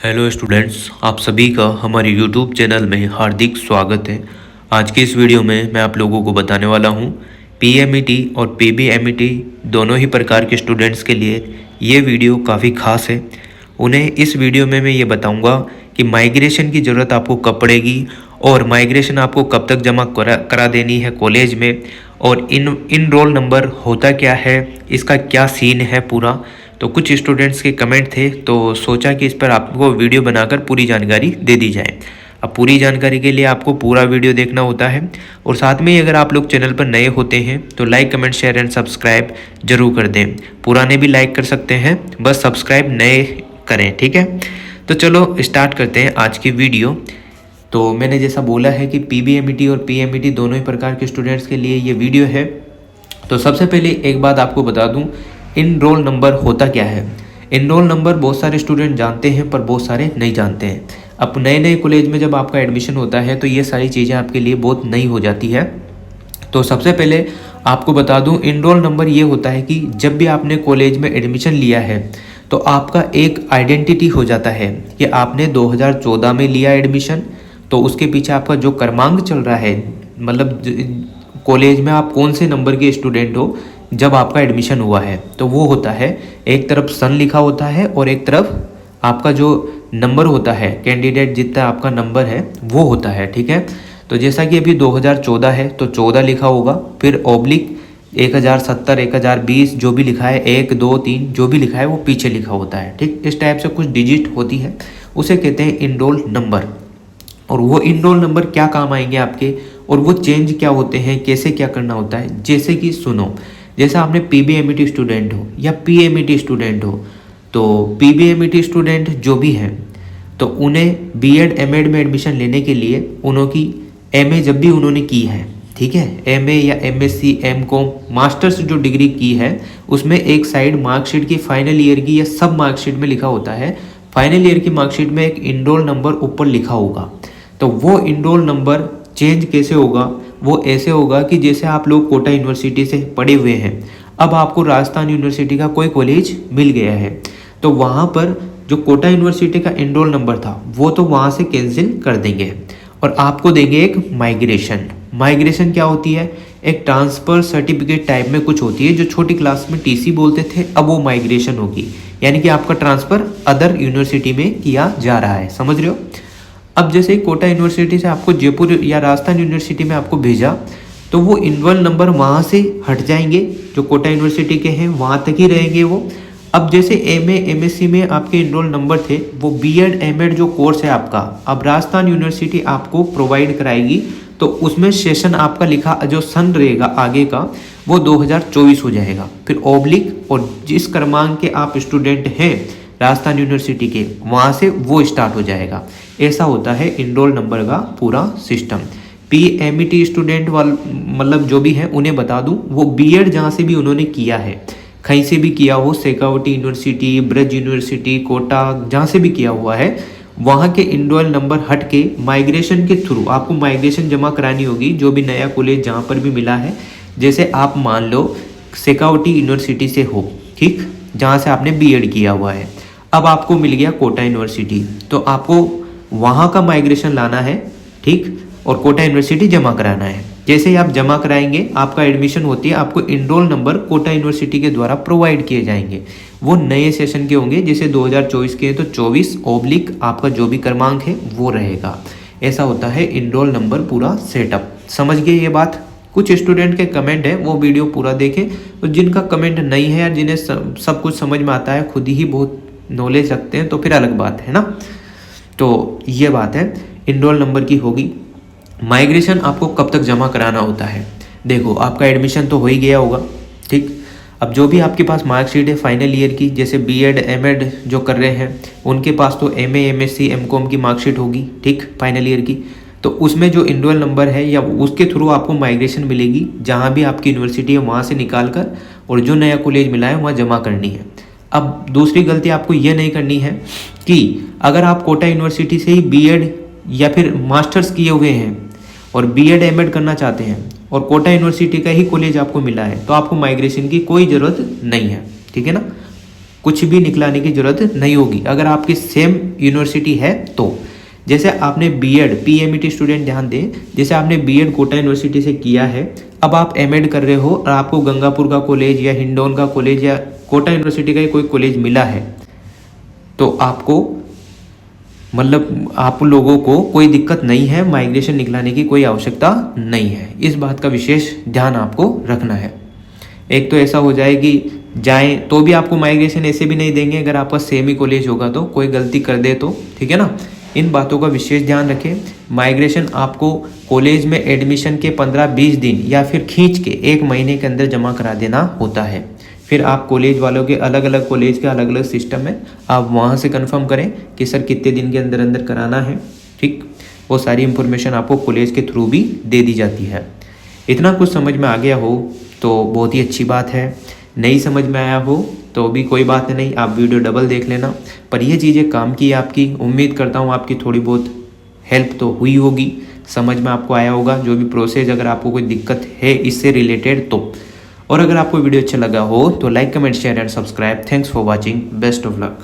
Hello students, आप सभी का हमारे यूट्यूब चैनल में हार्दिक स्वागत है। आज की इस वीडियो में मैं आप लोगों को बताने वाला हूं पीएमईटी और पीबीएमईटी दोनों ही प्रकार के स्टूडेंट्स के लिए ये वीडियो काफ़ी खास है। उन्हें इस वीडियो में मैं ये बताऊंगा कि माइग्रेशन की ज़रूरत आपको कब पड़ेगी और माइग्रेशन आपको कब तक जमा करा देनी है कॉलेज में, और इन रोल नंबर होता क्या है, इसका क्या सीन है पूरा। तो कुछ स्टूडेंट्स के कमेंट थे तो सोचा कि इस पर आपको वीडियो बनाकर पूरी जानकारी दे दी जाए। अब पूरी जानकारी के लिए आपको पूरा वीडियो देखना होता है, और साथ में ही अगर आप लोग चैनल पर नए होते हैं तो like comment share and subscribe जरूर कर दें। पुराने भी लाइक कर सकते हैं, बस सब्सक्राइब नए करें, ठीक है। तो चलो स्टार्ट करते हैं आज की वीडियो। तो मैंने जैसा बोला है कि पीबीएमईटी और पीएमईटी दोनों ही प्रकार के स्टूडेंट्स के लिए ये वीडियो है। तो सबसे पहले एक बात आपको बता दूं, इनरोल नंबर होता क्या है। इनरोल नंबर बहुत सारे स्टूडेंट जानते हैं पर बहुत सारे नहीं जानते हैं। अब नए नए कॉलेज में जब आपका एडमिशन होता है तो ये सारी चीज़ें आपके लिए बहुत नई हो जाती है। तो सबसे पहले आपको बता दूं, इनरोल नंबर ये होता है कि जब भी आपने कॉलेज में एडमिशन लिया है तो आपका एक आइडेंटिटी हो जाता है कि आपने 2014 में लिया एडमिशन, तो उसके पीछे आपका जो क्रमांक चल रहा है, मतलब कॉलेज में आप कौन से नंबर के स्टूडेंट हो जब आपका एडमिशन हुआ है, तो वो होता है, एक तरफ सन लिखा होता है और एक तरफ आपका जो नंबर होता है, कैंडिडेट जितना आपका नंबर है वो होता है, ठीक है। तो जैसा कि अभी 2014 है तो 14 लिखा होगा, फिर ऑब्लिक 1070, 1020 जो भी लिखा है, 1 2 3 जो भी लिखा है वो पीछे लिखा होता है, ठीक। इस टाइप से कुछ डिजिट होती है, उसे कहते हैं इनरोल नंबर। और वो इनरोल नंबर क्या काम आएंगे आपके, और वो चेंज क्या होते हैं, कैसे क्या करना होता है। जैसे कि सुनो, जैसा आपने पीबीएमईटी स्टूडेंट हो या पीएमईटी स्टूडेंट हो, तो पीबीएमईटी स्टूडेंट जो भी हैं तो उन्हें बीएड एमएड में एडमिशन लेने के लिए उनकी एमए जब भी उन्होंने की है, ठीक है, एमए या एमएससी एमकॉम मास्टर्स जो डिग्री की है, उसमें एक साइड मार्कशीट की फाइनल ईयर की या सब मार्कशीट में लिखा होता है, फाइनल ईयर की मार्कशीट में एक इनरोल नंबर ऊपर लिखा होगा। तो वो इनरोल नंबर चेंज कैसे होगा, वो ऐसे होगा कि जैसे आप लोग कोटा यूनिवर्सिटी से पढ़े हुए हैं, अब आपको राजस्थान यूनिवर्सिटी का कोई कॉलेज मिल गया है, तो वहाँ पर जो कोटा यूनिवर्सिटी का इनरोल नंबर था वो तो वहाँ से कैंसिल कर देंगे और आपको देंगे एक माइग्रेशन। माइग्रेशन क्या होती है, एक ट्रांसफ़र सर्टिफिकेट टाइप में कुछ होती है, जो छोटी क्लास में टीसी बोलते थे, अब वो माइग्रेशन होगी, यानी कि आपका ट्रांसफ़र अदर यूनिवर्सिटी में किया जा रहा है, समझ रहे हो। अब जैसे कोटा यूनिवर्सिटी से आपको जयपुर या राजस्थान यूनिवर्सिटी में आपको भेजा, तो वो इनरोल नंबर वहाँ से हट जाएंगे, जो कोटा यूनिवर्सिटी के हैं वहाँ तक ही रहेंगे वो। अब जैसे एमए एमएससी में आपके इनरोल नंबर थे, वो बीएड एमएड जो कोर्स है आपका, अब राजस्थान यूनिवर्सिटी आपको प्रोवाइड कराएगी, तो उसमें सेशन आपका लिखा जो सन रहेगा आगे का वो 2024 हो जाएगा। फिर ऑब्लिक और जिस क्रमांक के आप स्टूडेंट हैं राजस्थान यूनिवर्सिटी के, वहाँ से वो स्टार्ट हो जाएगा। ऐसा होता है इनरोल नंबर का पूरा सिस्टम। पीएमईटी स्टूडेंट मतलब जो भी है उन्हें बता दूं, वो बीएड जहाँ से भी उन्होंने किया है, कहीं से भी किया हो, शेखावटी यूनिवर्सिटी, ब्रज यूनिवर्सिटी, कोटा, जहाँ से भी किया हुआ है, वहाँ के इनरोल नंबर हट के माइग्रेशन के थ्रू आपको माइग्रेशन जमा करानी होगी, जो भी नया कॉलेज जहाँ पर भी मिला है। जैसे आप मान लो शेखावटी यूनिवर्सिटी से हो, ठीक, जहाँ से आपने बीएड किया हुआ है, अब आपको मिल गया कोटा यूनिवर्सिटी, तो आपको वहाँ का माइग्रेशन लाना है, ठीक, और कोटा यूनिवर्सिटी जमा कराना है। जैसे ही आप जमा कराएंगे, आपका एडमिशन होती है, आपको इनरोल नंबर कोटा यूनिवर्सिटी के द्वारा प्रोवाइड किए जाएंगे। वो नए सेशन के होंगे, जैसे 2024 के हैं तो 24 ऑब्लिक आपका जो भी क्रमांक है वो रहेगा। ऐसा होता है इनरोल नंबर पूरा सेटअप। समझ गए ये बात। कुछ स्टूडेंट के कमेंट है, वो वीडियो पूरा देखें, और जिनका कमेंट नहीं है या जिन्हें सब कुछ समझ में आता है, खुद ही बहुत नॉलेज रखते हैं, तो फिर अलग बात है ना। तो ये बात है, इनरोल नंबर की होगी। माइग्रेशन आपको कब तक जमा कराना होता है, देखो आपका एडमिशन तो हो ही गया होगा, ठीक। अब जो भी आपके पास मार्कशीट है फाइनल ईयर की, जैसे बीएड एमएड जो कर रहे हैं उनके पास तो एमए एमएससी एमकॉम की मार्कशीट होगी, ठीक, फाइनल ईयर की। तो उसमें जो इनरोल नंबर है या उसके थ्रू आपको माइग्रेशन मिलेगी, जहाँ भी आपकी यूनिवर्सिटी है वहाँ से निकाल कर, और जो नया कॉलेज मिला है वहाँ जमा करनी है। अब दूसरी गलती आपको ये नहीं करनी है कि अगर आप कोटा यूनिवर्सिटी से ही बीएड या फिर मास्टर्स किए हुए हैं और बीएड एमएड करना चाहते हैं और कोटा यूनिवर्सिटी का ही कॉलेज आपको मिला है, तो आपको माइग्रेशन की कोई ज़रूरत नहीं है, ठीक है ना। कुछ भी निकलाने की ज़रूरत नहीं होगी अगर आपकी सेम यूनिवर्सिटी है तो। जैसे आपने बीएड पीएमईटी स्टूडेंट ध्यान दें, जैसे आपने बीएड कोटा यूनिवर्सिटी से किया है, अब आप एमएड कर रहे हो और आपको गंगापुर का कॉलेज या हिंडौन का कॉलेज या कोटा यूनिवर्सिटी का ही कोई कॉलेज मिला है, तो आपको मतलब आप लोगों को कोई दिक्कत नहीं है, माइग्रेशन निकलाने की कोई आवश्यकता नहीं है। इस बात का विशेष ध्यान आपको रखना है। एक तो ऐसा हो जाए कि जाएं तो भी आपको माइग्रेशन ऐसे भी नहीं देंगे अगर आपका सेम ही कॉलेज होगा तो, कोई गलती कर दे तो, ठीक है ना। इन बातों का विशेष ध्यान रखें। माइग्रेशन आपको कॉलेज में एडमिशन के 15-20 दिन या फिर खींच के 1 महीने के अंदर जमा करा देना होता है। फिर आप कॉलेज वालों के अलग अलग कॉलेज के अलग अलग सिस्टम है, आप वहाँ से कंफर्म करें कि सर कितने दिन के अंदर अंदर कराना है, ठीक। वो सारी इन्फॉर्मेशन आपको कॉलेज के थ्रू भी दे दी जाती है। इतना कुछ समझ में आ गया हो तो बहुत ही अच्छी बात है, नहीं समझ में आया हो तो भी कोई बात नहीं, आप वीडियो डबल देख लेना। पर ये चीज़ें काम की आपकी, उम्मीद करता हूँ आपकी थोड़ी बहुत हेल्प तो हुई होगी, समझ में आपको आया होगा जो भी प्रोसेस। अगर आपको कोई दिक्कत है इससे रिलेटेड तो, और अगर आपको वीडियो अच्छा लगा हो तो like comment share and subscribe. Thanks for watching, best of luck.